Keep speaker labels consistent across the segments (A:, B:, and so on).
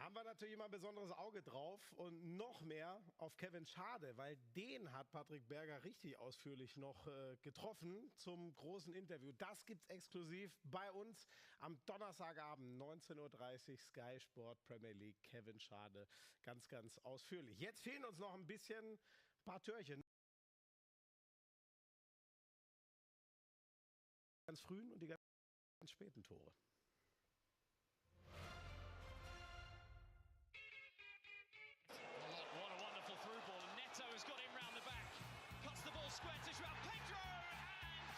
A: Haben wir natürlich immer ein besonderes Auge drauf und noch mehr auf Kevin Schade, weil den hat Patrick Berger richtig ausführlich noch getroffen zum großen Interview. Das gibt's exklusiv bei uns am Donnerstagabend, 19:30 Uhr, Sky Sport Premier League. Kevin Schade, ganz, ganz ausführlich. Jetzt fehlen uns noch ein paar Türchen. Ganz frühen und die ganz späten Tore.
B: Square to João Pedro, and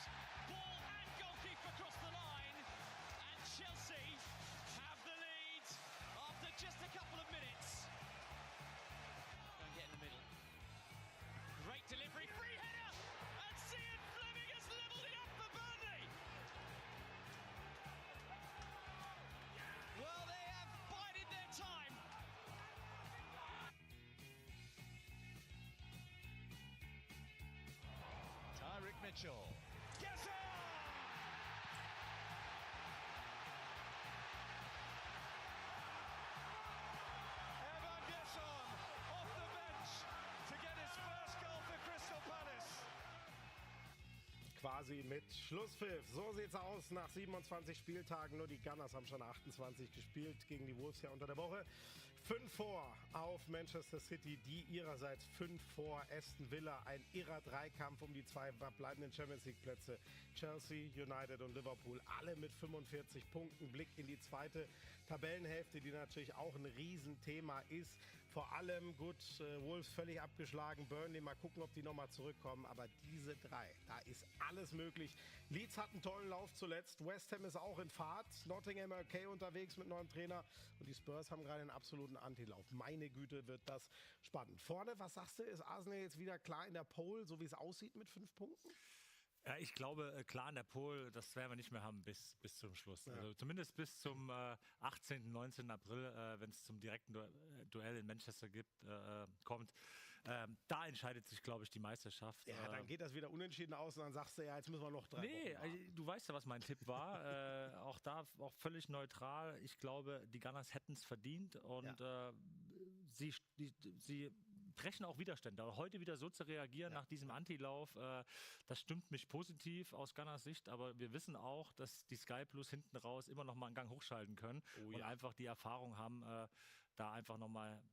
B: ball and goalkeeper across the line, and Chelsea have the lead after just a couple of minutes. Go and get in the middle. Great delivery, free header, and Cian Fleming has levelled it up for Burnley. Well, they have bided their time. Tyrick Mitchell. Yes! Evan Gerson off the bench to get his first goal for Crystal Palace.
A: Quasi mit Schlusspfiff. So sieht's aus nach 27 Spieltagen. Nur die Gunners haben schon 28 gespielt gegen die Wolves ja unter der Woche. 5 vor auf Manchester City, die ihrerseits 5 vor Aston Villa. Ein irrer Dreikampf um die 2 verbleibenden Champions League Plätze. Chelsea, United und Liverpool, alle mit 45 Punkten. Blick in die zweite Tabellenhälfte, die natürlich auch ein Riesenthema ist. Vor allem, gut, Wolves völlig abgeschlagen. Burnley, mal gucken, ob die nochmal zurückkommen. Aber diese 3, da ist alles möglich. Leeds hat einen tollen Lauf zuletzt. West Ham ist auch in Fahrt. Nottingham okay unterwegs mit neuem Trainer. Und die Spurs haben gerade einen absoluten Antilauf. Meine Güte, wird das spannend. Vorne, was sagst du, ist Arsenal jetzt wieder klar in der Pole, so wie es aussieht mit 5 Punkten?
C: Ja, ich glaube, klar in der Pole, das werden wir nicht mehr haben bis zum Schluss. Ja. Also zumindest bis zum 18., 19. April, wenn es zum direkten Duell in Manchester kommt. Da entscheidet sich, glaube ich, die Meisterschaft.
A: Ja, dann geht das wieder unentschieden aus und dann sagst du, ja, jetzt müssen wir noch 3 Wochen warten.
C: Du weißt ja, was mein Tipp war. Auch da, auch völlig neutral. Ich glaube, die Gunners hätten es verdient und sie brechen auch Widerstände. Aber heute wieder so zu reagieren nach diesem Antilauf, das stimmt mich positiv aus Gunners Sicht, aber wir wissen auch, dass die Sky Plus hinten raus immer noch mal einen Gang hochschalten können und einfach die Erfahrung haben, da einfach noch mal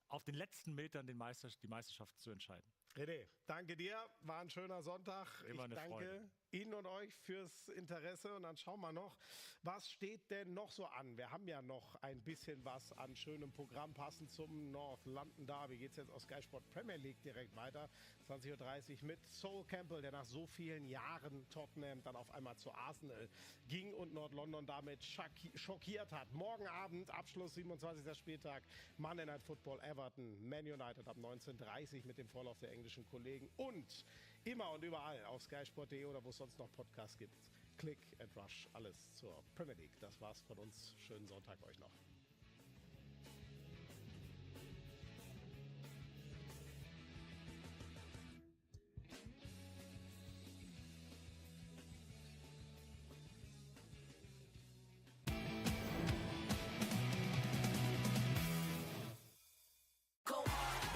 C: auf den letzten Metern die Meisterschaft zu entscheiden.
A: René, danke dir, war ein schöner Sonntag.
C: Immer eine
A: danke
C: Freude.
A: Ihnen und euch fürs Interesse und dann schauen wir noch, was steht denn noch so an? Wir haben ja noch ein bisschen was an schönem Programm, passend zum North London Derby. Geht es jetzt aus Sky Sport Premier League direkt weiter, 20:30 Uhr mit Sol Campbell, der nach so vielen Jahren Tottenham dann auf einmal zu Arsenal ging und Nord-London damit schockiert hat. Morgen Abend, Abschluss 27. Spieltag, Monday Night Football, Everton, Man United ab 19:30 Uhr mit dem Vorlauf der englischen Kollegen und immer und überall auf skysport.de oder wo es sonst noch Podcasts gibt. Click and Rush, alles zur Premier League. Das war's von uns. Schönen Sonntag euch noch.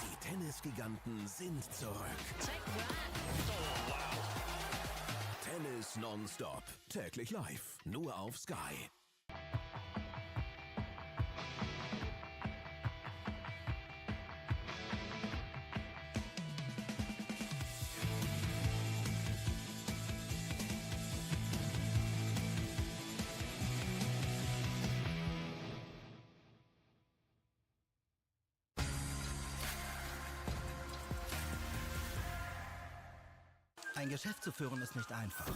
D: Die Tennisgiganten sind zurück. Tennis nonstop. Täglich live. Nur auf Sky.
E: Ein Geschäft zu führen ist nicht einfach.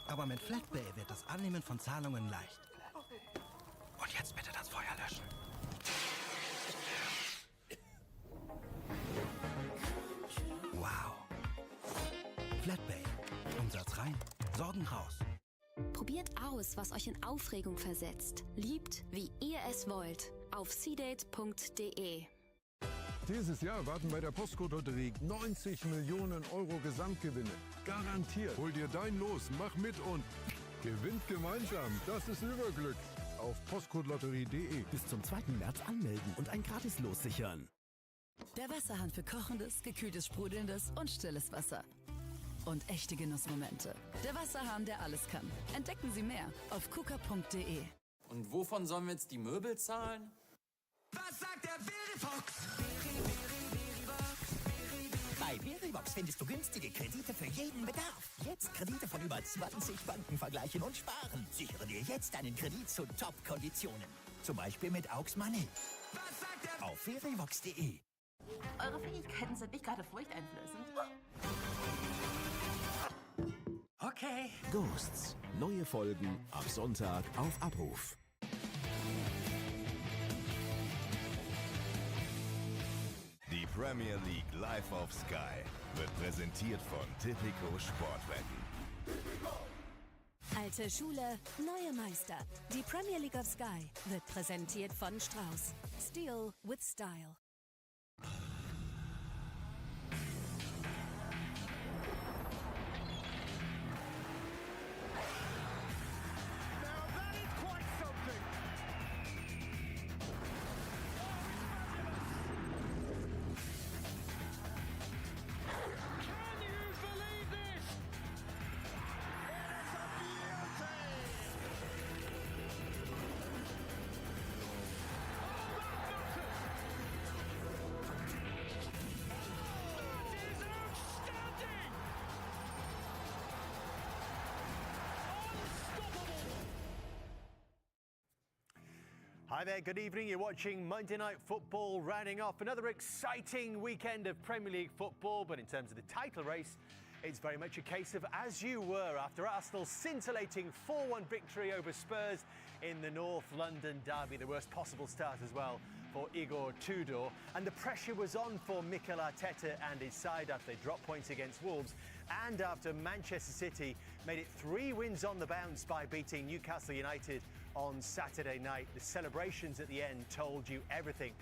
E: Aber mit FlatPay wird das Annehmen von Zahlungen leicht. Und jetzt bitte das Feuer löschen. Wow. FlatPay. Umsatz rein, Sorgen raus.
F: Probiert aus, was euch in Aufregung versetzt. Liebt, wie ihr es wollt. Auf seedate.de.
G: Dieses Jahr warten bei der Postcode-Lotterie 90 Millionen Euro Gesamtgewinne. Garantiert. Hol dir dein Los, mach mit und gewinnt gemeinsam. Das ist Überglück. auf postcodelotterie.de.
D: Bis zum 2. März anmelden und ein Gratis-Los sichern.
H: Der Wasserhahn für kochendes, gekühltes, sprudelndes und stilles Wasser. Und echte Genussmomente. Der Wasserhahn, der alles kann. Entdecken Sie mehr auf kuka.de.
I: Und wovon sollen wir jetzt die Möbel zahlen?
E: Was sagt der Verifox?
J: Bei Verivox findest du günstige Kredite für jeden Bedarf. Jetzt Kredite von über 20 Banken vergleichen und sparen. Sichere dir jetzt einen Kredit zu Top-Konditionen. Zum Beispiel mit Aux Money.
E: Was sagt der
J: Auf verivox.de.
K: Eure Fähigkeiten sind nicht gerade furchteinflößend.
J: Okay.
D: Ghosts. Neue Folgen ab Sonntag auf Abruf.
L: Die Premier League live auf Sky wird präsentiert von Tipico Sportwetten.
F: Alte Schule, neue Meister. Die Premier League of Sky wird präsentiert von Strauß. Steel with Style.
M: Hi there, good evening. You're watching Monday Night Football, rounding off another exciting weekend of Premier League football. But in terms of the title race, it's very much a case of as you were after Arsenal's scintillating 4-1 victory over Spurs in the North London derby, the worst possible start as well for Igor Tudor. And the pressure was on for Mikel Arteta and his side after they dropped points against Wolves and after Manchester City made it 3 wins on the bounce by beating Newcastle United on Saturday night. The celebrations at the end told you everything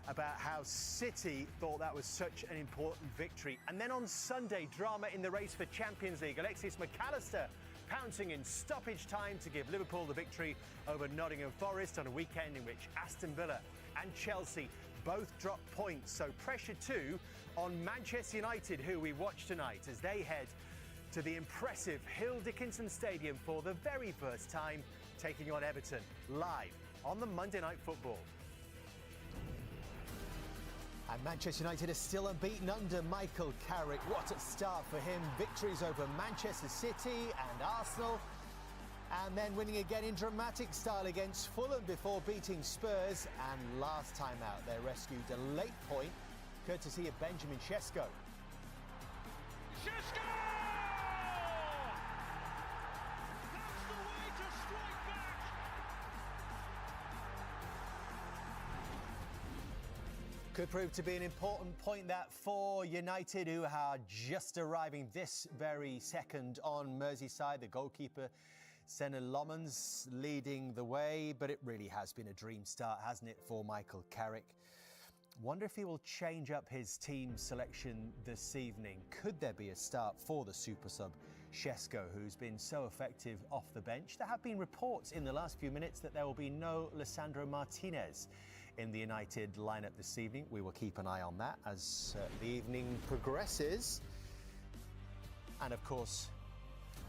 M: about how City thought that was such an important victory. And then on Sunday, drama in the race for Champions League. Alexis McAllister pouncing in stoppage time to give Liverpool the victory over Nottingham Forest on a weekend in which Aston Villa and Chelsea both dropped points. So pressure too on Manchester United, who we watch tonight as they head to the impressive Hill Dickinson Stadium for the very first time, taking on Everton live on the Monday Night Football. And Manchester United are still unbeaten under Michael Carrick. What a start for him. Victories over Manchester City and Arsenal. And then winning again in dramatic style against Fulham before beating Spurs. And last time out, they rescued a late point, courtesy of Benjamin Sesko.
B: Sesko!
M: Could prove to be an important point that for United, who are just arriving this very second on Merseyside. The goalkeeper, Senna Lomans, leading the way, but it really has been a dream start, hasn't it, for Michael Carrick? Wonder if he will change up his team selection this evening. Could there be a start for the super sub Sesko, who's been so effective off the bench? There have been reports in the last few minutes that there will be no Lisandro Martinez in the United lineup this evening. We will keep an eye on that as the evening progresses. And of course,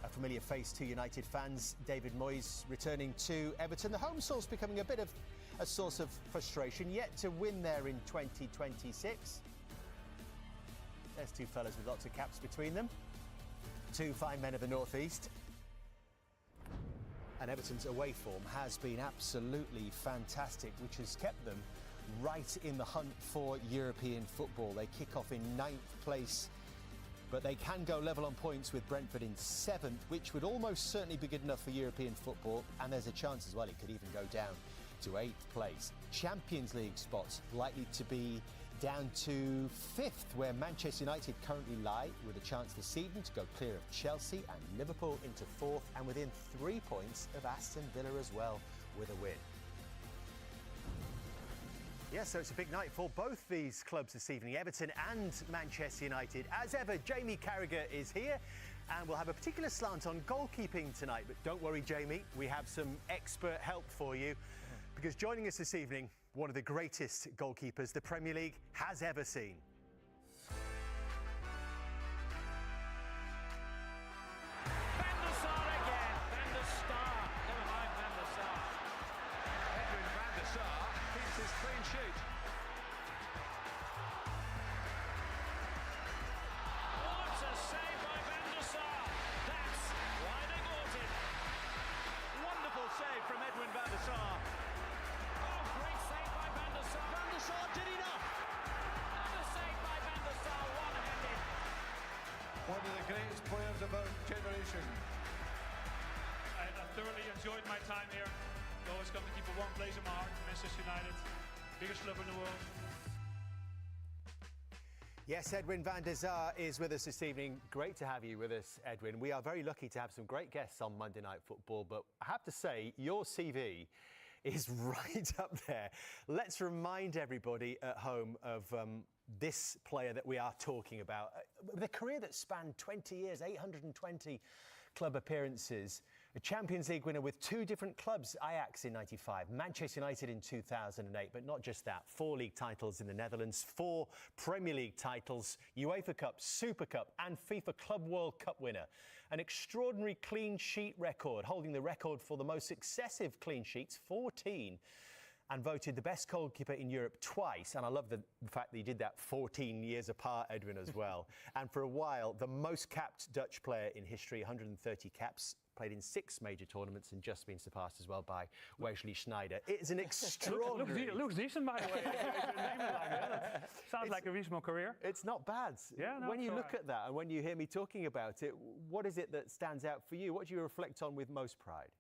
M: a familiar face to United fans, David Moyes returning to Everton. The home source becoming a bit of a source of frustration, yet to win there in 2026. There's two fellas with lots of caps between them. Two fine men of the North East. And Everton's away form has been absolutely fantastic, which has kept them right in the hunt for European football. They kick off in 9th place, but they can go level on points with Brentford in 7th, which would almost certainly be good enough for European football. And there's a chance as well it could even go down to 8th place. Champions League spots likely to be down to 5th, where Manchester United currently lie, with a chance this evening to go clear of Chelsea and Liverpool into 4th, and within 3 points of Aston Villa as well with a win. Yeah, so it's a big night for both these clubs this evening, Everton and Manchester United. As ever, Jamie Carragher is here. And we'll have a particular slant on goalkeeping tonight. But don't worry, Jamie, we have some expert help for you. Because joining us this evening, one of the greatest goalkeepers the Premier League has ever seen.
N: One of the greatest players of our generation.
O: I thoroughly enjoyed my time here. I always come to keep a warm place in my heart. Manchester United, biggest club in the world.
M: Yes, Edwin van der Sar is with us this evening. Great to have you with us, Edwin. We are very lucky to have some great guests on Monday Night Football, but I have to say, your CV is right up there. Let's remind everybody at home of this player that we are talking about. With a career that spanned 20 years, 820 club appearances, a Champions League winner with 2 different clubs, Ajax in '95, Manchester United in 2008, but not just that, 4 league titles in the Netherlands, 4 Premier League titles, UEFA Cup, Super Cup and FIFA Club World Cup winner. An extraordinary clean sheet record, holding the record for the most successive clean sheets, 14, and voted the best goalkeeper in Europe twice. And I love the fact that he did that 14 years apart, Edwin, as well. And for a while, the most capped Dutch player in history, 130 caps, played in 6 major tournaments and just been surpassed as well by Wesley Sneijder. It's an extraordinary...
P: looks decent, by the way. Sounds like a reasonable career.
M: It's not bad.
P: Yeah, no,
M: when you look at that and when you hear me talking about it, what is it that stands out for you? What do you reflect on with most pride?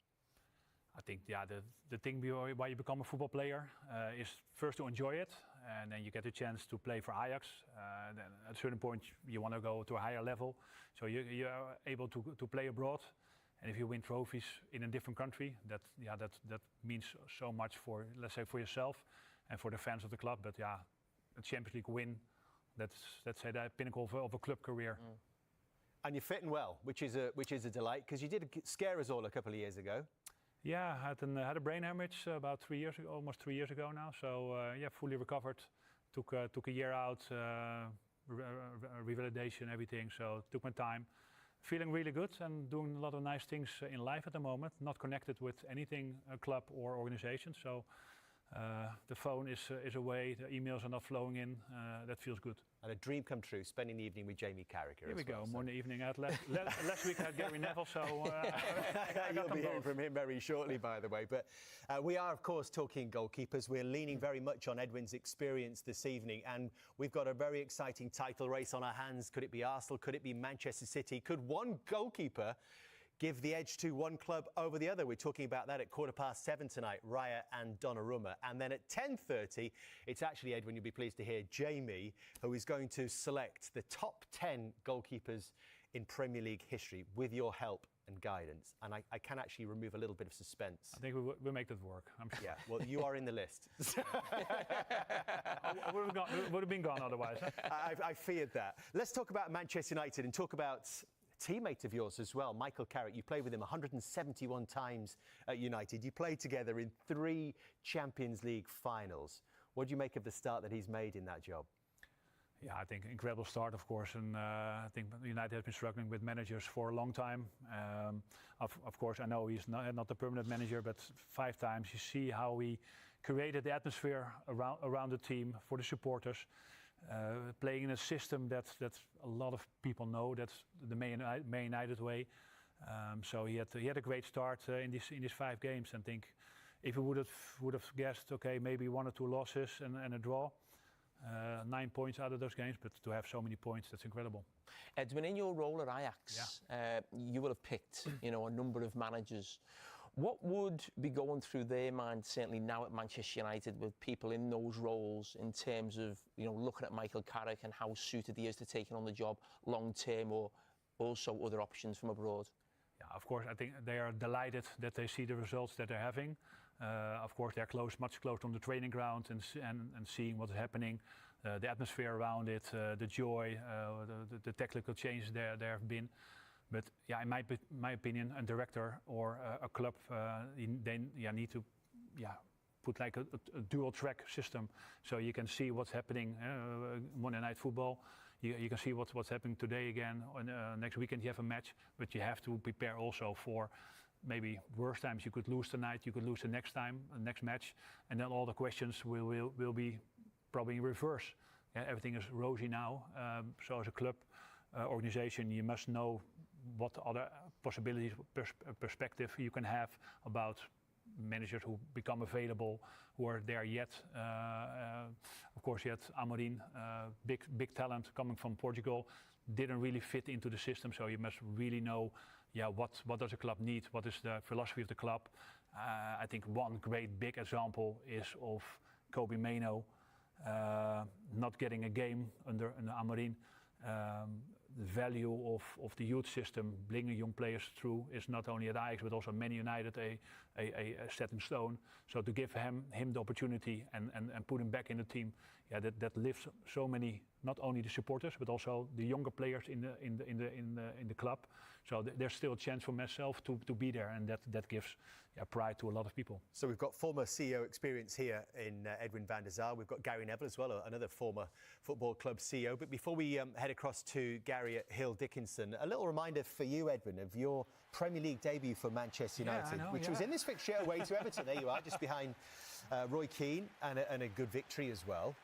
P: I think, the thing why you become a football player is first to enjoy it, and then you get the chance to play for Ajax. Then at a certain point, you want to go to a higher level, so you are able to play abroad. And if you win trophies in a different country, that means so much for, let's say, for yourself and for the fans of the club. But yeah, a Champions League win, that's, let's say, the pinnacle of a club career.
M: Mm. And you're fitting well, which is a delight, because you did scare us all a couple of years ago.
P: Yeah, I had a brain hemorrhage about 3 years ago, almost 3 years ago now. So fully recovered. Took a year out, revalidation, everything. So took my time. Feeling really good and doing a lot of nice things in life at the moment. Not connected with anything, a club or organization. So the phone is away, the emails are not flowing in. That feels good.
M: And a dream come true, spending the evening with Jamie Carragher.
P: Here we go, morning, evening out. Last week I had Gary Neville, so
M: you'll be hearing from him very shortly, by the way. But we are, of course, talking goalkeepers. We're leaning very much on Edwin's experience this evening, and we've got a very exciting title race on our hands. Could it be Arsenal? Could it be Manchester City? Could one goalkeeper give the edge to one club over the other? We're talking about that at 7:15 tonight, Raya and Donnarumma. And then at 10:30, it's actually, Edwin, you'll be pleased to hear, Jamie, who is going to select the top 10 goalkeepers in Premier League history with your help and guidance. And I can actually remove a little bit of suspense.
P: I think we'll make that work, I'm sure.
M: Yeah, well, you are in the list.
P: I would have been gone otherwise.
M: I feared that. Let's talk about Manchester United and talk about teammate of yours as well, Michael Carrick. You played with him 171 times at United. You played together in 3 Champions League finals. What do you make of the start that he's made in that job?
P: Yeah, I think incredible start, of course, and I think United has been struggling with managers for a long time. Of course, I know he's not a permanent manager, but 5 times you see how he created the atmosphere around the team for the supporters. Playing in a system that a lot of people know, that's the Man United way. So he had a great start in these 5 games. And think if we would have guessed, okay, maybe 1 or 2 losses and a draw, 9 points out of those games, but to have so many points, that's incredible.
Q: Edwin, in your role at Ajax, you will have picked, a number of managers. What would be going through their mind, certainly now at Manchester United, with people in those roles, in terms of, looking at Michael Carrick and how suited he is to taking on the job long term, or also other options from abroad?
P: Yeah, of course, I think they are delighted that they see the results that they're having. Of course, they're much closer on the training ground and seeing what's happening, the atmosphere around it, the joy, the technical changes there have been. But yeah, in my opinion, a director or a club, they need to put like a dual track system, so you can see what's happening Monday Night Football. You can see what's happening today again. Next weekend you have a match, but you have to prepare also for maybe worse times. You could lose tonight, you could lose the next match, and then all the questions will be probably in reverse. Everything is rosy now. So as a club organization, you must know what other possibilities, perspective you can have about managers who become available, who are there yet. Of course, yet Amorim, big talent coming from Portugal, didn't really fit into the system. So you must really know, what does a club need? What is the philosophy of the club? I think one great big example is of Kobe Mainoo not getting a game under Amorim. The value of the youth system, bringing young players through, is not only at Ajax but also Man United a stepping stone. So to give him the opportunity and put him back in the team, that lifts so many, not only the supporters but also the younger players in the club. So there's still a chance for myself to be there, and that gives pride to a lot of people.
M: So we've got former CEO experience here in Edwin van der Sar. We've got Gary Neville as well, another former football club CEO. But before we head across to Gary at Hill Dickinson, a little reminder for you, Edwin, of your Premier League debut for Manchester United, which was in this fixture away to Everton. There you are, just behind Roy Keane, and a good victory as well.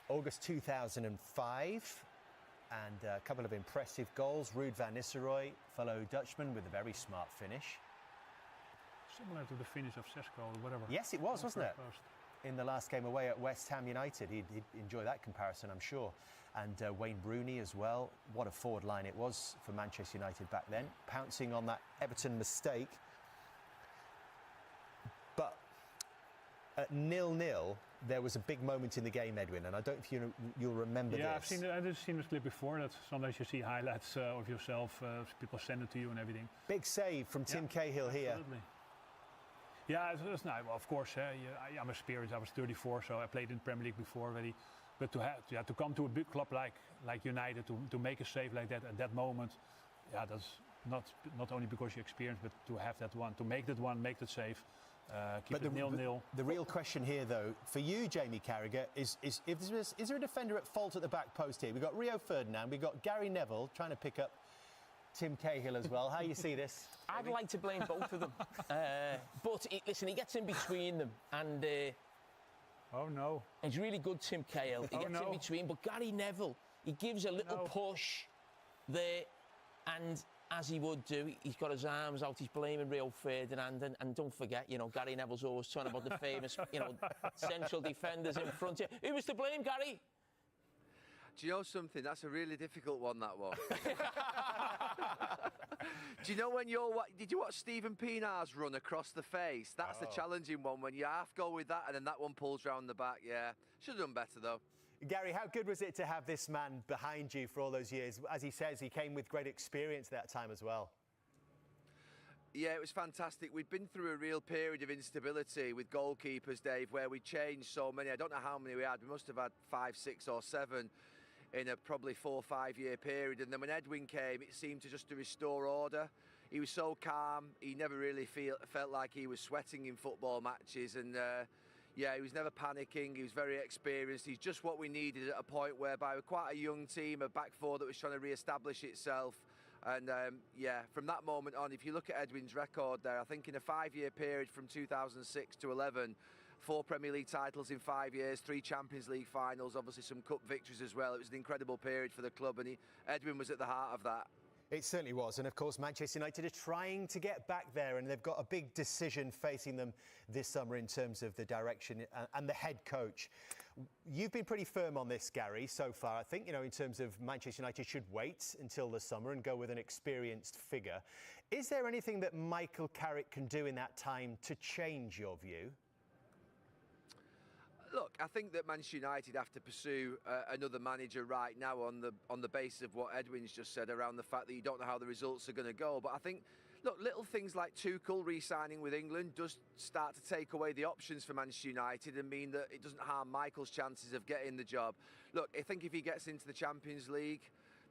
M: August 2005. And a couple of impressive goals. Ruud van Nistelrooy, fellow Dutchman, with a very smart finish.
P: Similar to the finish of Sesko or whatever.
M: Yes, it was, wasn't it? In the last game away at West Ham United. He'd enjoy that comparison, I'm sure. And Wayne Rooney as well. What a forward line it was for Manchester United back then, pouncing on that Everton mistake. But at 0-0, there was a big moment in the game, Edwin, and I don't know if you'll remember this.
P: I've seen this clip before. That sometimes you see highlights of yourself, people send it to you and everything.
M: Big save from Tim Cahill here.
P: Absolutely. Yeah, it's nice. Well, of course, I'm experienced. I was 34, so I played in Premier League before already. But to come to a big club like United, to make a save like that at that moment, that's not only because you're experienced, but to have that one, to make that save. Keep it 0-0.
M: The real question here, though, for you, Jamie Carragher, is there a defender at fault at the back post here? We've got Rio Ferdinand, we've got Gary Neville trying to pick up Tim Cahill as well. How you see this?
Q: I'd like to blame both of them. But listen, he gets in between them, and
P: oh no,
Q: it's really good, Tim Cahill. He gets in between, but Gary Neville, he gives a little push there, and as he would do, he's got his arms out, he's blaming Rio Ferdinand, and don't forget, Gary Neville's always talking about the famous, central defenders in front here. Who was to blame, Gary?
R: Do you know something? That's a really difficult one, that one. Do you know did you watch Stephen Pienaar's run across the face? That's the challenging one, when you half go with that and then that one pulls round the back, Should have done better, though.
M: Gary, how good was it to have this man behind you for all those years? As he says, he came with great experience that time as well.
R: Yeah, it was fantastic. We'd been through a real period of instability with goalkeepers, Dave, where we changed so many. I don't know how many we had. We must have had 5, 6 or 7 in a probably 4 or 5 year period. And then when Edwin came, it seemed to restore order. He was so calm. He never really felt like he was sweating in football matches. And he was never panicking. He was very experienced. He's just what we needed at a point whereby we're quite a young team, a back four that was trying to re-establish itself. And from that moment on, if you look at Edwin's record there, I think in a 5-year period from 2006 to 11, 4 Premier League titles in 5 years, 3 Champions League finals, obviously some cup victories as well. It was an incredible period for the club, and Edwin was at the heart of that.
M: It certainly was, and of course Manchester United are trying to get back there, and they've got a big decision facing them this summer in terms of the direction and the head coach. You've been pretty firm on this, Gary, so far. I think, in terms of Manchester United should wait until the summer and go with an experienced figure. Is there anything that Michael Carrick can do in that time to change your view?
R: Look, I think that Manchester United have to pursue another manager right now on the basis of what Edwin's just said around the fact that you don't know how the results are going to go. But I think, look, little things like Tuchel re-signing with England does start to take away the options for Manchester United and mean that it doesn't harm Michael's chances of getting the job. Look, I think if he gets into the Champions League,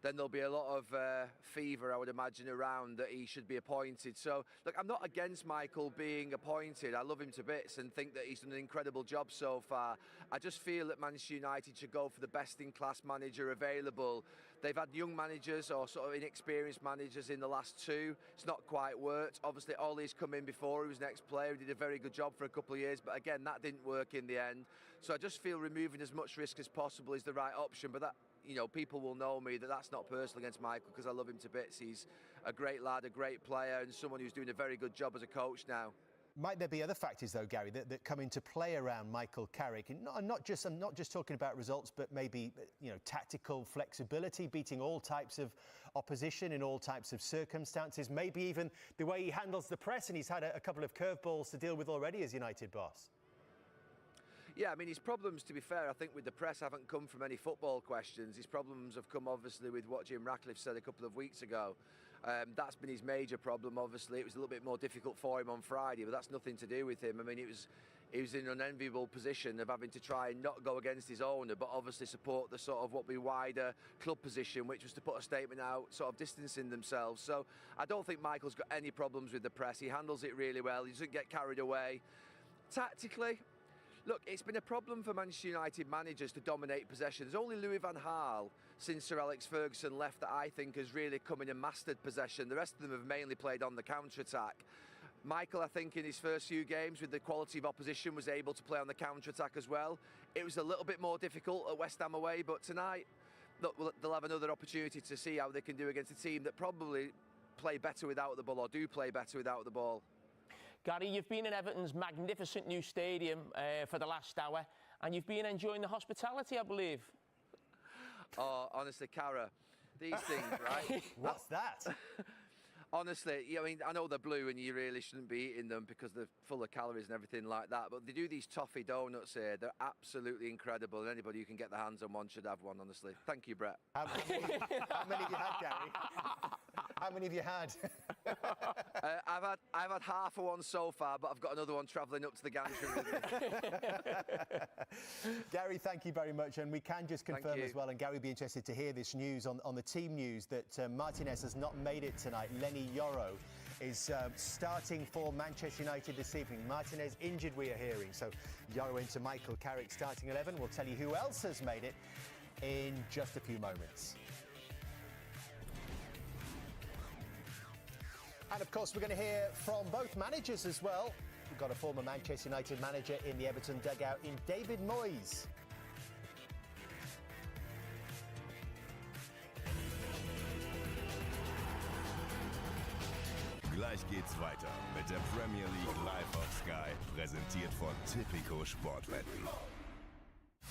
R: then there'll be a lot of fever, I would imagine, around that he should be appointed. So, look, I'm not against Michael being appointed. I love him to bits and think that he's done an incredible job so far. I just feel that Manchester United should go for the best-in-class manager available. They've had young managers or sort of inexperienced managers in the last two. It's not quite worked. Obviously, Ollie's come in before. He was an ex-player. He did a very good job for a couple of years. But again, that didn't work in the end. So I just feel removing as much risk as possible is the right option. But that, you know, people will know me that that's not personal against Michael because I love him to bits. He's a great lad, a great player, and someone who's doing a very good job as a coach now.
M: Might there be other factors, though, Gary, that come into play around Michael Carrick? And I'm not just talking about results, but maybe, you know, tactical flexibility, beating all types of opposition in all types of circumstances, maybe even the way he handles the press, and he's had a couple of curveballs to deal with already as United boss.
R: Yeah, I mean, his problems, to be fair, I think with the press haven't come from any football questions. His problems have come, obviously, with what Jim Ratcliffe said a couple of weeks ago. That's been his major problem, obviously. It was a little bit more difficult for him on Friday, but that's nothing to do with him. I mean, he was in an unenviable position of having to try and not go against his owner, but obviously support the sort of what would be wider club position, which was to put a statement out, sort of distancing themselves. So I don't think Michael's got any problems with the press. He handles it really well. He doesn't get carried away. Tactically, look, it's been a problem for Manchester United managers to dominate possession. There's only Louis van Gaal since Sir Alex Ferguson left that I think has really come in and mastered possession. The rest of them have mainly played on the counter-attack. Michael, I think, in his first few games with the quality of opposition was able to play on the counter-attack as well. It was a little bit more difficult at West Ham away, but tonight, look, they'll have another opportunity to see how they can do against a team that probably play better without the ball or do play better without the ball.
Q: Gary, you've been in Everton's magnificent new stadium for the last hour, and you've been enjoying the hospitality, I believe.
R: Oh, honestly, Cara, these things, right?
M: What's that?
R: Honestly, I mean, I know they're blue and you really shouldn't be eating them because they're full of calories and everything like that, but they do these toffee donuts here. They're absolutely incredible, and anybody who can get their hands on one should have one, honestly. Thank you, Brett.
M: How many have you had, Gary? How many have you had?
R: I've had half of one so far, but I've got another one travelling up to the gantry with me.
M: Gary, thank you very much, and we can just confirm as well, and Gary would be interested to hear this news on the team news, that Martinez has not made it tonight. Lenny Yoro is starting for Manchester United this evening. Martinez injured, we are hearing, so Yoro into Michael Carrick starting 11. We'll tell you who else has made it in just a few moments. And of course, we're going to hear from both managers as well. We've got a former Manchester United manager in the Everton dugout in David Moyes.
L: Gleich geht's weiter mit der Premier League live auf Sky, präsentiert von Tipico Sportwetten.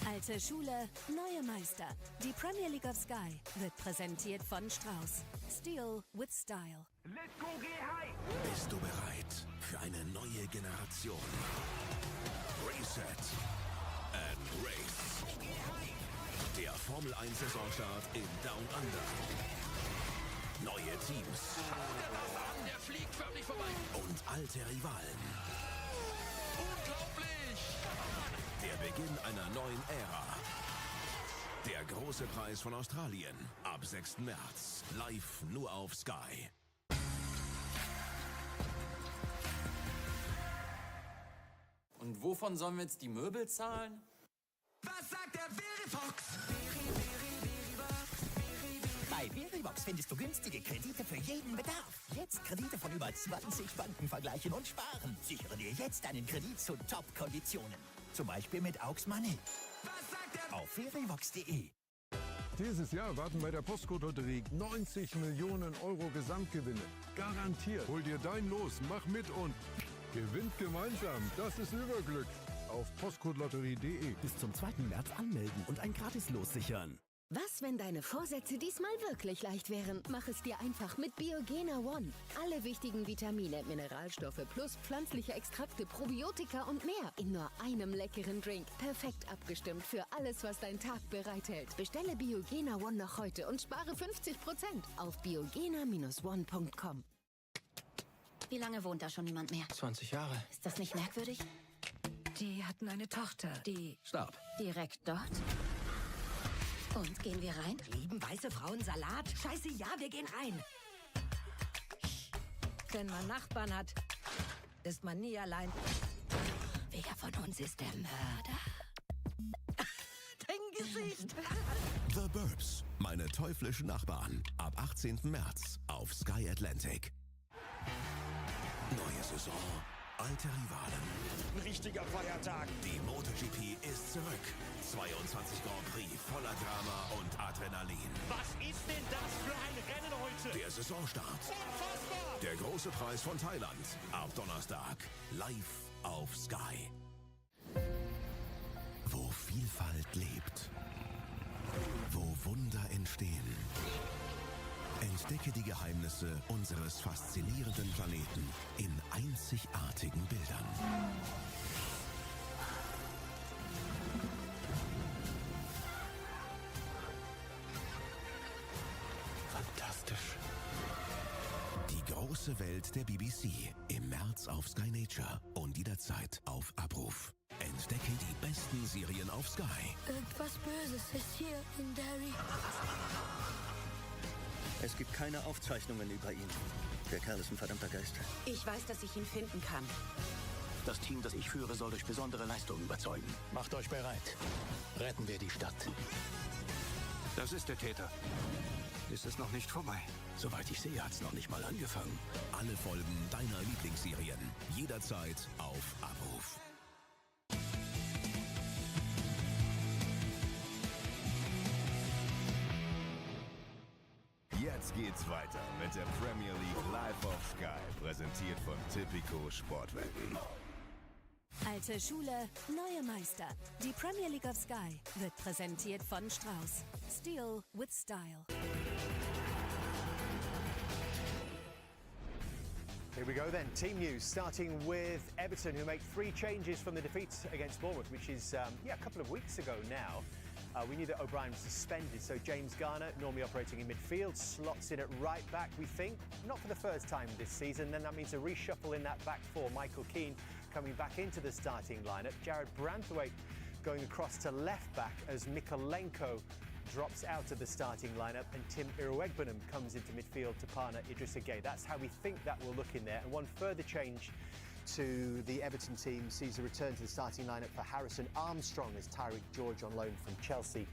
F: Alte Schule, neue Meister. Die Premier League of Sky wird präsentiert von Strauß. Steel with Style.
J: Let's go, geh high!
D: Bist du bereit für eine neue Generation? Reset and Race. Der Formel 1 Saisonstart in Down Under. Neue Teams.
J: Der fliegt förmlich vorbei.
D: Und alte Rivalen.
J: Unglaublich!
D: Der Beginn einer neuen Ära. Der große Preis von Australien. Ab 6. März. Live nur auf Sky.
I: Und wovon sollen wir jetzt die Möbel zahlen?
J: Was sagt der Verifox? Bei Verivox findest du günstige Kredite für jeden Bedarf. Jetzt Kredite von über 20 Banken vergleichen und sparen. Sichere dir jetzt einen Kredit zu Top-Konditionen. Zum Beispiel mit Aux Money. Was sagt der? Auf verivox.de.
G: Dieses Jahr warten bei der Postcode-Lotterie 90 Millionen Euro Gesamtgewinne. Garantiert. Hol dir dein Los, mach mit und gewinnt gemeinsam. Das ist Überglück. Auf postcodelotterie.de.
D: Bis zum 2. März anmelden und ein Gratis-Los sichern.
F: Was, wenn deine Vorsätze diesmal wirklich leicht wären? Mach es dir einfach mit Biogena One. Alle wichtigen Vitamine, Mineralstoffe plus pflanzliche Extrakte, Probiotika und mehr in nur einem leckeren Drink. Perfekt abgestimmt für alles, was dein Tag bereithält. Bestelle Biogena One noch heute und spare 50% auf biogena-one.com.
S: Wie lange wohnt da schon niemand mehr?
E: 20 Jahre.
S: Ist das nicht merkwürdig?
H: Die hatten eine Tochter, die
E: Starb.
S: Direkt dort? Und gehen wir rein?
T: Lieben weiße Frauen Salat? Scheiße, ja, wir gehen rein. Wenn man Nachbarn hat, ist man nie allein.
S: Wer von uns ist der Mörder?
T: Dein Gesicht.
D: The Burbs, meine teuflischen Nachbarn. Ab 18. März auf Sky Atlantic. Neue Saison, alte Rivalen.
J: Ein richtiger Feiertag.
D: Die MotoGP ist zurück. 22 Grand Prix voller Drama und Adrenalin.
J: Was ist denn das für ein Rennen heute?
D: Der Saisonstart.
J: Unfassbar!
D: Der große Preis von Thailand. Ab Donnerstag. Live auf Sky. Wo Vielfalt lebt. Wo Wunder entstehen. Entdecke die Geheimnisse unseres faszinierenden Planeten in einzigartigen Bildern.
J: Fantastisch.
D: Die große Welt der BBC im März auf Sky Nature und jederzeit auf Abruf. Entdecke die besten Serien auf Sky.
U: Irgendwas Böses ist hier in Derry.
V: Es gibt keine Aufzeichnungen über ihn. Der Kerl ist ein verdammter Geist.
K: Ich weiß, dass ich ihn finden kann.
V: Das Team, das ich führe, soll durch besondere Leistungen überzeugen.
J: Macht euch bereit. Retten wir die Stadt.
V: Das ist der Täter. Ist es noch nicht vorbei? Soweit ich sehe, hat es noch nicht mal angefangen.
D: Alle Folgen deiner Lieblingsserien. Jederzeit auf Abruf.
L: Jetzt geht's weiter mit der Premier League live auf Sky, präsentiert von Tipico Sportwetten.
H: Alte Schule, neue Meister. Die Premier League of Sky wird präsentiert von Strauß. Steel with Style.
M: Here we go then. Team news, starting with Everton, who make 3 changes from the defeat against Bournemouth, which is a couple of weeks ago now. We knew that O'Brien was suspended, so James Garner, normally operating in midfield, slots in at right back, we think. Not for the first time this season, then that means a reshuffle in that back four. Michael Keane coming back into the starting lineup. Jared Branthwaite going across to left back as Mykolenko drops out of the starting lineup and Tim Iroegbenham comes into midfield to partner Idrissa Gueye. That's how we think that will look in there. And one further change to the Everton team sees a return to the starting lineup for Harrison Armstrong as Tyreek George on loan from Chelsea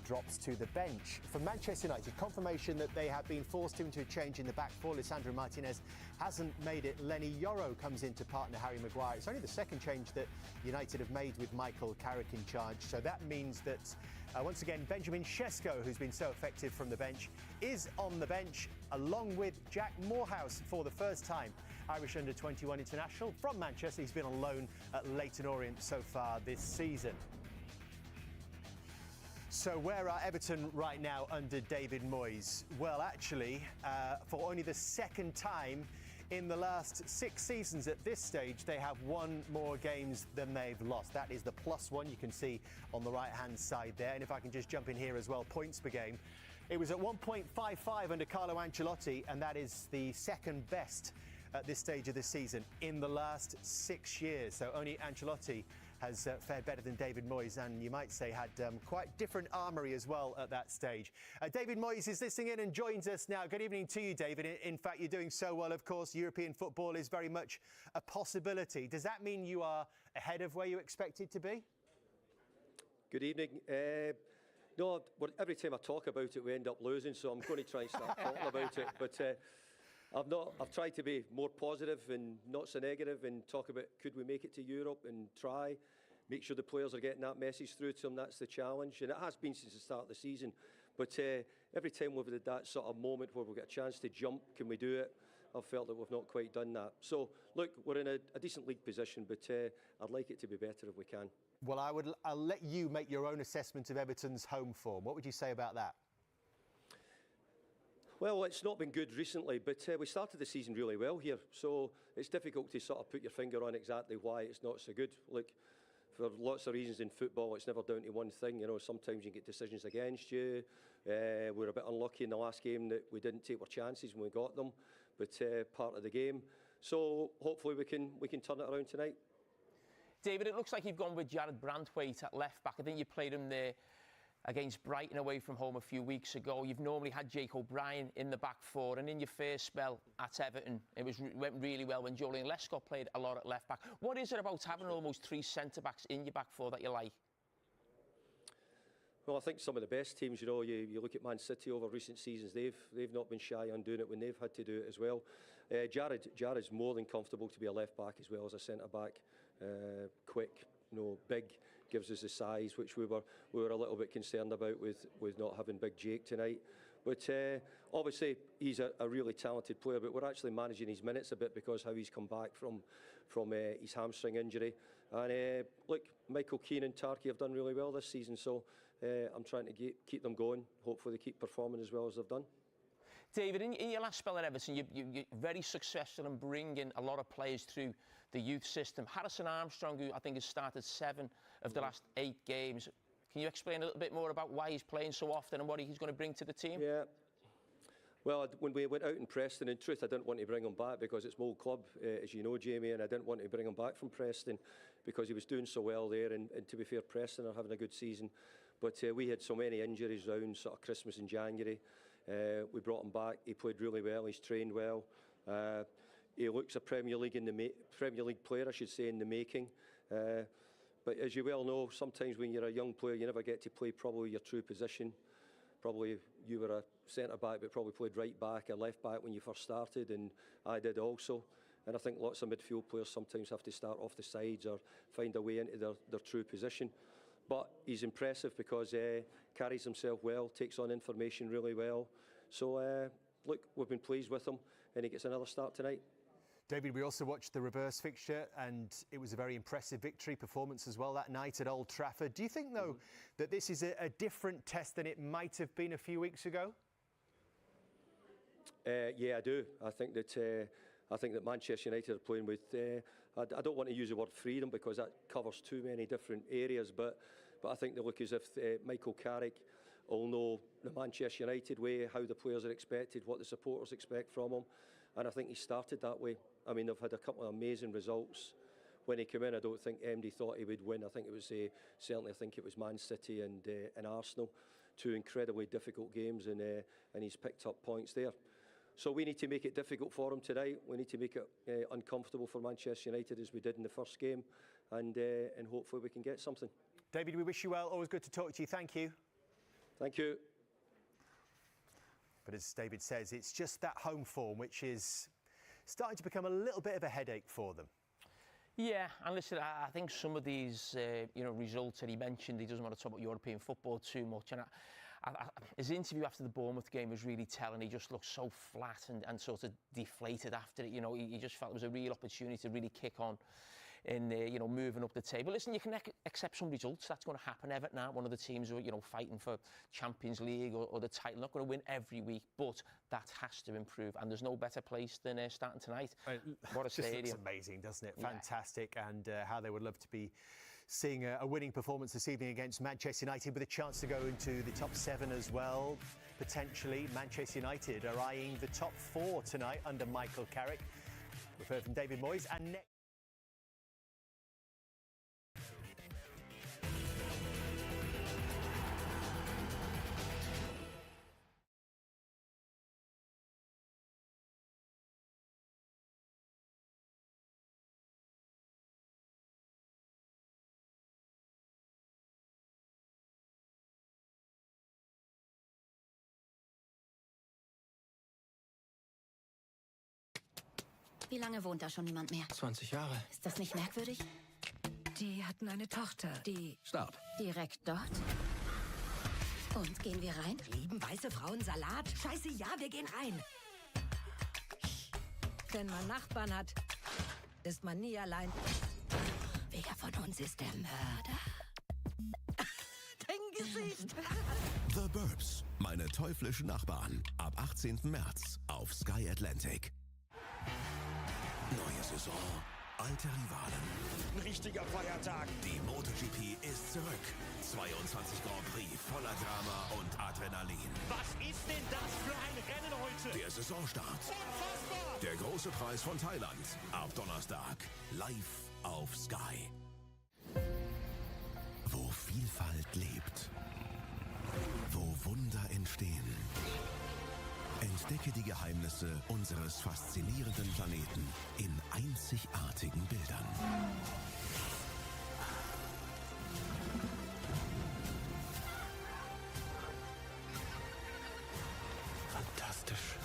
M: drops to the bench. For Manchester United, confirmation that they have been forced into a change in the back four. Lisandro Martinez hasn't made it. Lenny Yoro comes in to partner Harry Maguire. It's only the second change that United have made with Michael Carrick in charge. So that means that once again, Benjamin Sesko, who's been so effective from the bench, is on the bench, along with Jack Morehouse for the first time. Irish under-21 international from Manchester. He's been on loan at Leyton Orient so far this season. So where are Everton right now under David Moyes? Well, actually, for only the second time in the last 6 seasons at this stage, they have won more games than they've lost. That is the +1 you can see on the right-hand side there. And if I can just jump in here as well, points per game. It was at 1.55 under Carlo Ancelotti, and that is the second best at this stage of the season in the last 6 years. So only Ancelotti has fared better than David Moyes, and you might say had quite different armoury as well at that stage. David Moyes is listening in and joins us now. Good evening to you, David. In fact, you're doing so well, of course. European football is very much a possibility. Does that mean you are ahead of where you expected to be?
W: Good evening. No, every time I talk about it, we end up losing, so I'm going to try and start talking about it. But I've tried to be more positive and not so negative and talk about could we make it to Europe and try, make sure the players are getting that message through to them. That's the challenge, and it has been since the start of the season. But every time we've had that sort of moment where we've got a chance to jump, can we do it? I've felt that we've not quite done that. So, look, we're in a decent league position, but I'd like it to be better if we can.
M: Well, I'll let you make your own assessment of Everton's home form. What would you say about that?
W: Well, it's not been good recently, but we started the season really well here, so it's difficult to sort of put your finger on exactly why it's not so good. Look, for lots of reasons in football, it's never down to one thing. You know, sometimes you get decisions against you. We're a bit unlucky in the last game that we didn't take our chances when we got them, but part of the game. So hopefully we can turn it around tonight.
Q: David, it looks like you've gone with Jared Branthwaite at left back. I think you played him there against Brighton away from home a few weeks ago. You've normally had Jake O'Brien in the back four, and in your first spell at Everton, went really well when Julian Lescott played a lot at left back. What is it about having almost 3 centre-backs in your back four that you like?
W: Well, I think some of the best teams, you know, you look at Man City over recent seasons, they've not been shy on doing it when they've had to do it as well. Jared's more than comfortable to be a left back as well as a centre back. Quick, you know, big, gives us the size which we were a little bit concerned about with not having Big Jake tonight. But obviously he's a really talented player, but we're actually managing his minutes a bit because how he's come back from his hamstring injury. And look, Michael Keane and Tarky have done really well this season, so I'm trying to keep them going. Hopefully they keep performing as well as they've done.
Q: David, in your last spell at Everton, you're very successful in bringing a lot of players through the youth system. Harrison Armstrong, who I think has started 7 of the last 8 games. Can you explain a little bit more about why he's playing so often and what he's going to bring to the team?
W: Yeah. Well, when we went out in Preston, in truth, I didn't want to bring him back because it's my old club, as you know, Jamie, and I didn't want to bring him back from Preston because he was doing so well there. And to be fair, Preston are having a good season. But we had so many injuries around sort of Christmas and January. We brought him back. He played really well. He's trained well. He looks a Premier League player, I should say, in the making. But as you well know, sometimes when you're a young player, you never get to play probably your true position. Probably you were a centre-back, but probably played right back or left back when you first started, and I did also. And I think lots of midfield players sometimes have to start off the sides or find a way into their true position. But he's impressive because carries himself well, takes on information really well. So, look, we've been pleased with him, and he gets another start tonight.
M: David, we also watched the reverse fixture, and it was a very impressive victory performance as well that night at Old Trafford. Do you think, though, that this is a different test than it might have been a few weeks ago?
W: Yeah, I do. I think that Manchester United are playing with. I don't want to use the word freedom because that covers too many different areas, but I think they look as if Michael Carrick will know the Manchester United way, how the players are expected, what the supporters expect from him, and I think he started that way. I mean, they've had a couple of amazing results. When he came in, I don't think MD thought he would win. I think it was certainly. I think it was Man City and Arsenal, 2 incredibly difficult games, and he's picked up points there. So we need to make it difficult for him tonight. We need to make it uncomfortable for Manchester United as we did in the first game, and hopefully we can get something.
M: David, we wish you well. Always good to talk to you. Thank you.
W: Thank you.
M: But as David says, it's just that home form which is starting to become a little bit of a headache for them.
Q: Yeah, and listen, I think some of these results that he mentioned, he doesn't want to talk about European football too much, and his interview after the Bournemouth game was really telling. He just looked so flat and sort of deflated after it. You know, he just felt it was a real opportunity to really kick on in moving up the table. Listen, you can accept some results. That's going to happen. Everton aren't one of the teams who are fighting for Champions League or the title. Not going to win every week, but that has to improve. And there's no better place than starting tonight. What a stadium!
M: Just looks amazing, doesn't it? Yeah. Fantastic, and how they would love to be seeing a winning performance this evening against Manchester United, with a chance to go into the top 7 as well. Potentially, Manchester United are eyeing the top 4 tonight under Michael Carrick. We've heard from David Moyes, and next.
S: Wie lange wohnt da schon niemand mehr?
V: 20 Jahre.
S: Ist das nicht merkwürdig?
T: Die hatten eine Tochter, die...
V: Stopp.
S: Direkt dort? Und gehen wir rein?
T: Lieben weiße Frauen Salat? Scheiße, ja, wir gehen rein. Wenn man Nachbarn hat, ist man nie allein.
S: Wer von uns ist der Mörder?
T: Dein Gesicht!
D: The Burbs, meine teuflischen Nachbarn. Ab 18. März auf Sky Atlantic. Neue Saison, alte Rivalen.
J: Ein richtiger Feiertag.
D: Die MotoGP ist zurück. 22 Grand Prix voller Drama und Adrenalin.
J: Was ist denn das für ein Rennen heute?
D: Der Saisonstart.
J: Unfassbar!
D: Der große Preis von Thailand. Ab Donnerstag. Live auf Sky. Wo Vielfalt lebt, Wunder entstehen. Entdecke die Geheimnisse unseres faszinierenden Planeten in einzigartigen Bildern.
V: Fantastisch.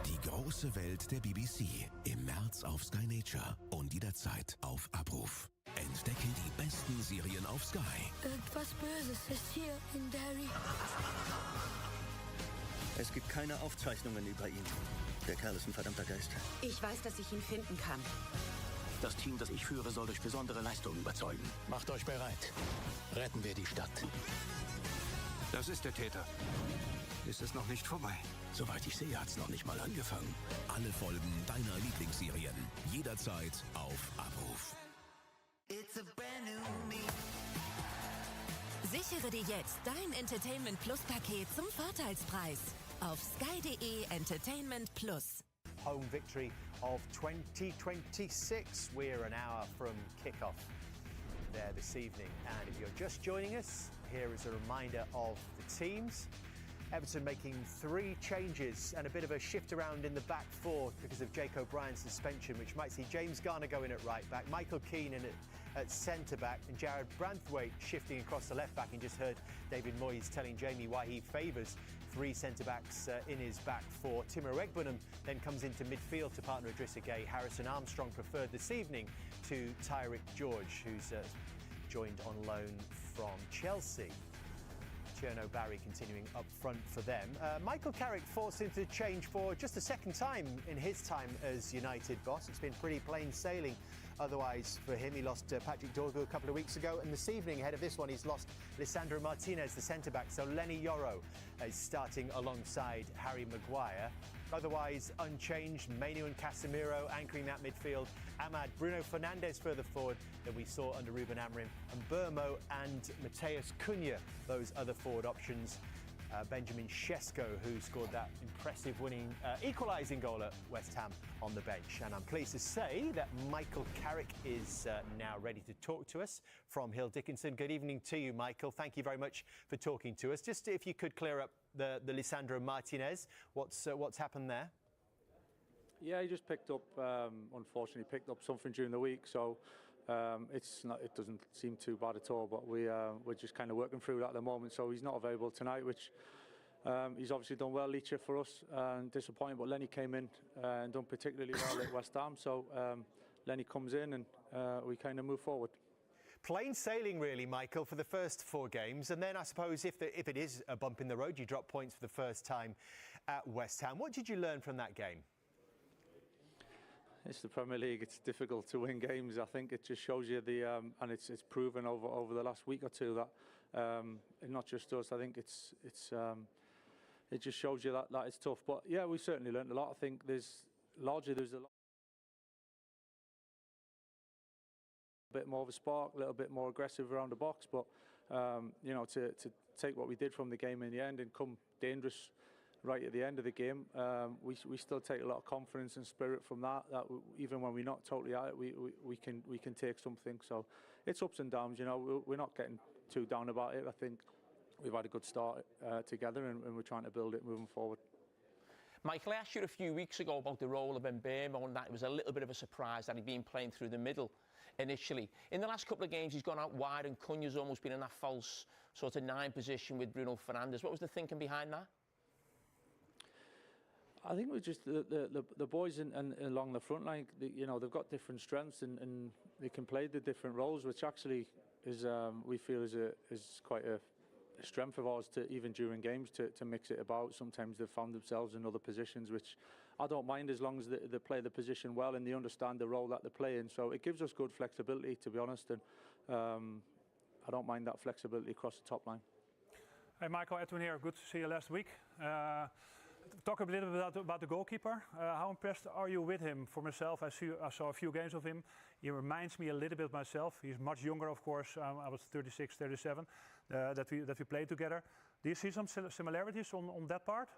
D: Die große Welt der BBC im März auf Sky Nature und jederzeit auf Abruf. Entdecke die besten Serien auf Sky.
U: Irgendwas Böses ist hier in Derry.
A: Es gibt keine Aufzeichnungen über ihn. Der Kerl ist ein verdammter Geist.
K: Ich weiß, dass ich ihn finden kann.
V: Das Team, das ich führe, soll durch besondere Leistungen überzeugen. Macht euch bereit. Retten wir die Stadt. Das ist der Täter. Ist es noch nicht vorbei? Soweit ich sehe, hat's noch nicht mal angefangen.
D: Alle Folgen deiner Lieblingsserien. Jederzeit auf Abruf.
B: Sichere dir jetzt dein Entertainment Plus Paket zum Vorteilspreis auf sky.de Entertainment Plus.
M: Home victory of 2026. We're an hour from kickoff there this evening. And if you're just joining us, here is a reminder of the teams. Everton making 3 changes and a bit of a shift around in the back four because of Jake O'Brien's suspension, which might see James Garner going at right back, Michael Keane in at centre back, and Jared Branthwaite shifting across the left back. And just heard David Moyes telling Jamie why he favours 3 centre backs in his back four. Timo Egbunam then comes into midfield to partner Idrissa Gueye. Harrison Armstrong preferred this evening to Tyrick George, who's joined on loan from Chelsea. Cherno Barry continuing up front for them. Michael Carrick forced into change for just the second time in his time as United boss. It's been pretty plain sailing otherwise for him. He lost Patrick Dorgu a couple of weeks ago, and this evening ahead of this one he's lost Lisandro Martinez, the centre-back, so Lenny Yoro is starting alongside Harry Maguire. Otherwise unchanged, Mainu and Casemiro anchoring that midfield, Ahmad, Bruno Fernandes further forward than we saw under Ruben Amorim, and Burmo and Mateus Cunha, those other forward options. Benjamin Sesko, who scored that impressive winning equalising goal at West Ham, on the bench. And I'm pleased to say that Michael Carrick is now ready to talk to us from Hill Dickinson. Good evening to you, Michael. Thank you very much for talking to us. Just if you could clear up the Lisandro Martinez, what's happened there?
C: Yeah, he just picked up, unfortunately, picked up something during the week, so it doesn't seem too bad at all, but we're just kind of working through that at the moment. So he's not available tonight, which he's obviously done well, Leacher, for us, and disappointing. But Lenny came in and done particularly well at West Ham. So Lenny comes in and we kind of move forward.
M: Plain sailing, really, Michael, for the first 4 games, and then I suppose if it is a bump in the road, you drop points for the first time at West Ham. What did you learn from that game?
C: It's the Premier League. It's difficult to win games. I think it just shows you and it's proven over the last week or two that not just us. I think it just shows you that it's tough. But yeah, we certainly learned a lot. I think there's a lot. Bit more of a spark, a little bit more aggressive around the box. But you know, to take what we did from the game in the end and come dangerous right at the end of the game, we still take a lot of confidence and spirit from that even when we're not totally at it, we can take something. So it's ups and downs, you know. We're not getting too down about it. I think we've had a good start together, and we're trying to build it moving forward.
Q: Michael, I asked you a few weeks ago about the role of Mbeumo, and that it was a little bit of a surprise that he'd been playing through the middle initially. In the last couple of games, he's gone out wide, and Cunha's almost been in that false sort of 9 position with Bruno Fernandes. What was the thinking behind that?
C: I think we just the boys and along the front line, you know, they've got different strengths and they can play the different roles, which actually is we feel is quite a strength of ours to even during games to mix it about. Sometimes they've found themselves in other positions, which I don't mind as long as they play the position well and they understand the role that they're playing. So it gives us good flexibility, to be honest, and I don't mind that flexibility across the top line.
P: Hey Michael, Edwin here. Good to see you last week. Talk a little bit about the goalkeeper. How impressed are you with him? For myself, I saw a few games of him. He reminds me a little bit of myself. He's much younger, of course. I was 36, 37, that we played together. Do you see some similarities on that part?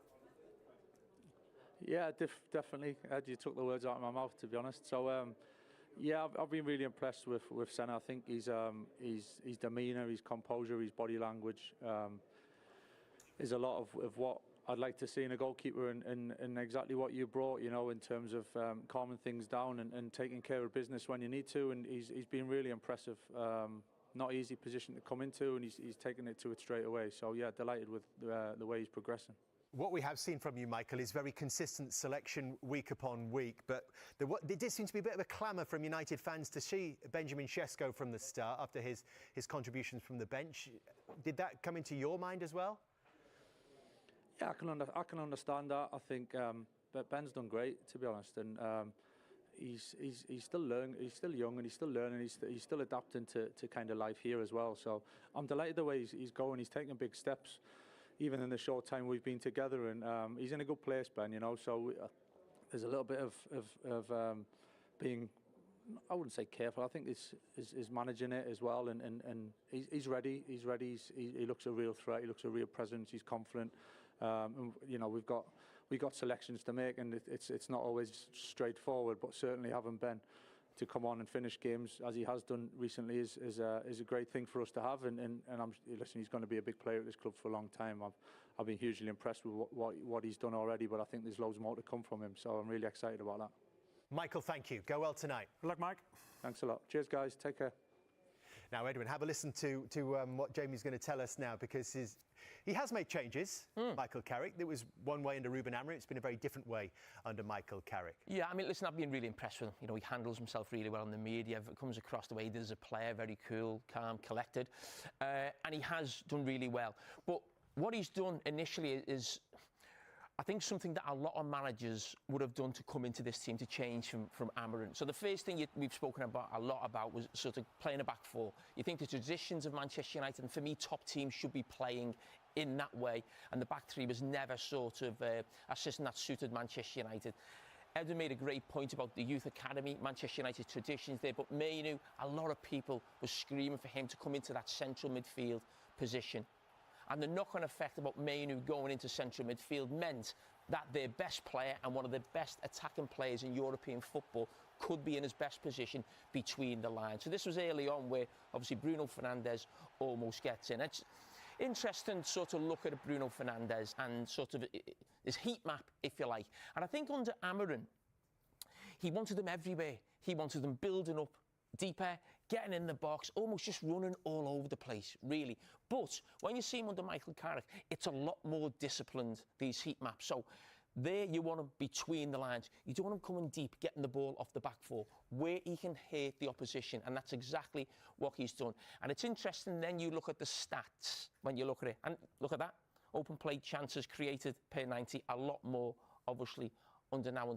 C: Yeah, definitely. You took the words out of my mouth, to be honest. So, yeah, I've been really impressed with Senna. I think his demeanour, his composure, his body language. is a lot of what I'd like to see in a goalkeeper, and exactly what you brought, you know, in terms of calming things down and taking care of business when you need to. And he's been really impressive. Not easy position to come into, and he's taken it to it straight away. So yeah, delighted with the way he's progressing.
M: What we have seen from you, Michael, is very consistent selection week upon week, but there did seem to be a bit of a clamour from United fans to see Benjamin Sesko from the start after his contributions from the bench. Did that come into your mind as well?
C: Yeah, I can understand that. I think Ben's done great, to be honest, and he's still learning. He's still young, and he's still learning. He's still adapting to kind of life here as well. So I'm delighted the way he's going. He's taking big steps, even in the short time we've been together, and he's in a good place, Ben. You know, so there's a little bit of being, I wouldn't say careful. I think is managing it as well, and he's ready. He's ready. He looks a real threat. He looks a real presence. He's confident. And, you know, we've got selections to make, and it's not always straightforward, but certainly having Ben to come on and finish games as he has done recently is a great thing for us to have. And listen, he's going to be a big player at this club for a long time. I've been hugely impressed with what he's done already, but I think there's loads more to come from him. So I'm really excited about that.
M: Michael, thank you. Go well tonight.
P: Good luck, Mike.
C: Thanks a lot. Cheers, guys. Take care.
M: Now, Edwin, have a listen to what Jamie's going to tell us now, because he has made changes, Michael Carrick. There was one way under Ruben Amorim. It's been a very different way under Michael Carrick.
Q: Yeah, I mean, listen, I've been really impressed with him. You know, he handles himself really well in the media. It comes across the way he does as a player, very cool, calm, collected. And he has done really well. But what he's done initially is, I think, something that a lot of managers would have done to come into this team to change from Amorim. So the first thing we've spoken about a lot about was sort of playing a back four. You think the traditions of Manchester United, and for me, top teams should be playing in that way. And the back three was never sort of a system that suited Manchester United. Edwin made a great point about the youth academy, Manchester United traditions there, but Mainu, a lot of people were screaming for him to come into that central midfield position. And the knock-on effect about Mainu going into central midfield meant that their best player and one of the best attacking players in European football could be in his best position between the lines. So this was early on where, obviously, Bruno Fernandes almost gets in. It's interesting to sort of look at Bruno Fernandes and sort of his heat map, if you like. And I think under Amorim, he wanted them everywhere. He wanted them building up deeper, getting in the box, almost just running all over the place, really. But when you see him under Michael Carrick, it's a lot more disciplined, these heat maps. So there you want him between the lines. You don't want him coming deep, getting the ball off the back four, where he can hurt the opposition, and that's exactly what he's done. And it's interesting, then you look at the stats when you look at it, and look at that. Open play chances created per 90, a lot more, obviously, under now.